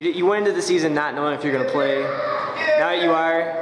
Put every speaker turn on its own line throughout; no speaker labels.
You went into the season not knowing if you're going to play. Now that you are,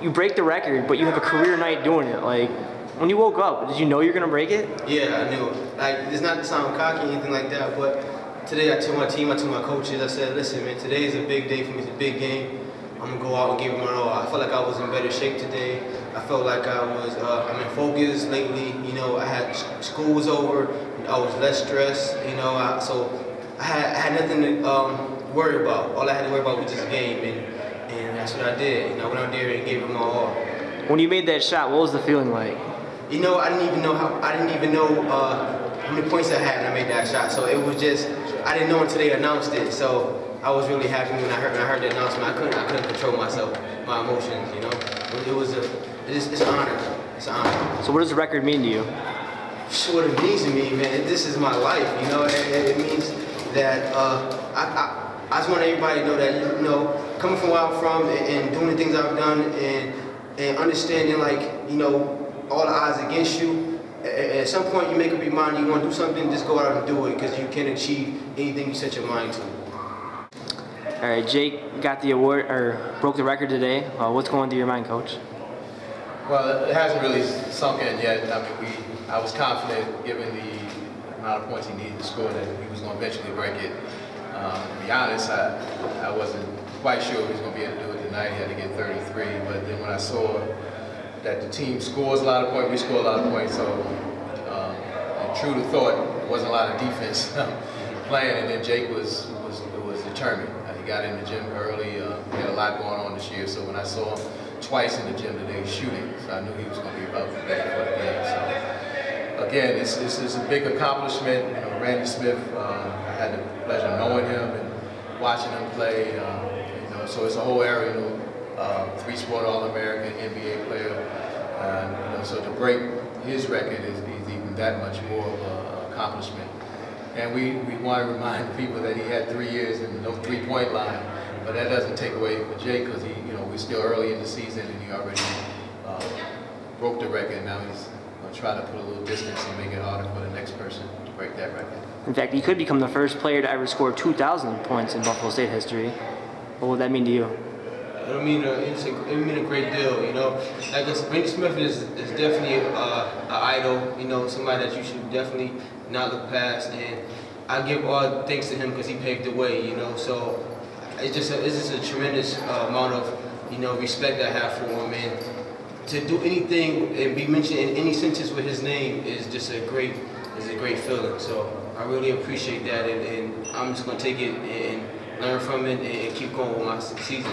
you break the record, but you have a career night doing it. Like, when you woke up, did you know you were going to break it?
Yeah, I knew it. Like, it's not to sound cocky or anything like that, but today I told my team, I told my coaches, I said, listen, man, today is a big day for me. It's a big game. I'm going to go out and give it my all. I felt like I was in better shape today. I felt like I was, I'm in focus lately. You know, I had school was over. I was less stressed, you know, so I had nothing to worry about. All I had to worry about was this game, and that's what I did. You know, I went out there and gave it my all.
When you made that shot, what was the feeling like?
You know, I didn't even know how many points I had when I made that shot. So it was just, I didn't know until they announced it. So I was really happy when I heard the announcement. I couldn't control myself, my emotions. You know, it's an honor. It's an honor.
So what does the record mean to you?
What it means to me, man, this is my life. You know, it means that I just want everybody to know that, you know, coming from where I'm from and doing the things I've done and understanding, like, you know, all the odds against you. At some point, you make up your mind you want to do something, just go out and do it because you can achieve anything you set your mind to.
All right, Jake got the award, or broke the record today. What's going through your mind, Coach?
Well, it hasn't really sunk in yet. I mean, I was confident, given the amount of points he needed to score, that he was going to eventually break it. To be honest, I wasn't quite sure he was going to be able to do it tonight. He had to get 33, but then when I saw that the team scores a lot of points, we score a lot of points, so true to thought, there wasn't a lot of defense playing, and then Jake was determined. He got in the gym early. He had a lot going on this year, so when I saw him twice in the gym today shooting, so I knew he was going to be about to be ready for the game. So again, it's a big accomplishment. You know, Randy Smith, I had the pleasure of knowing him and watching him play. You know, so it's a whole area. You know, three-sport All-American, NBA player. You know, so to break his record is even that much more of an accomplishment. And we want to remind people that he had 3 years and no three-point line, but that doesn't take away from Jake because we're still early in the season and he already broke the record. Now he's going to try to put a little distance and make it harder for the next person to break that record.
In fact, he could become the first player to ever score 2,000 points in Buffalo State history. What would that mean to you?
I mean, it mean a great deal, you know. Like Randy Smith is definitely an idol, you know, somebody that you should definitely not look past. And I give all thanks to him because he paved the way, you know. So it's just a tremendous amount of, you know, respect I have for him. And to do anything and be mentioned in any sentence with his name is just a great feeling. So I really appreciate that, and I'm just gonna take it and learn from it and keep going with my season.